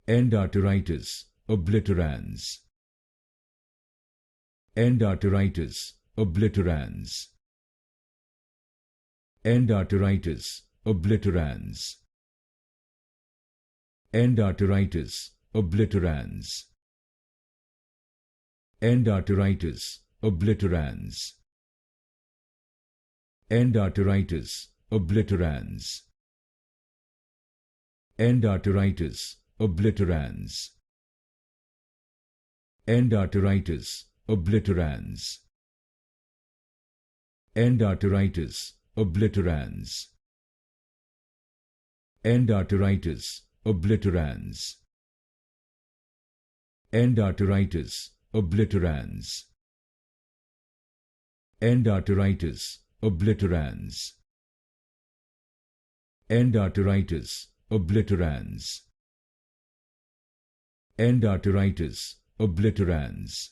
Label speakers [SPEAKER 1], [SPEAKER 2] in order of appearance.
[SPEAKER 1] Endarteritis Obliterans. Endarteritis Obliterans. Endarteritis Obliterans. Endarteritis Obliterans. Endarteritis Obliterans. Endarteritis Obliterans. Endarteritis Obliterans. Endarteritis Obliterans. Endarteritis Obliterans. Endarteritis Obliterans. Endarteritis Obliterans. Endarteritis Obliterans. Endarteritis Obliterans. Endarteritis Obliterans.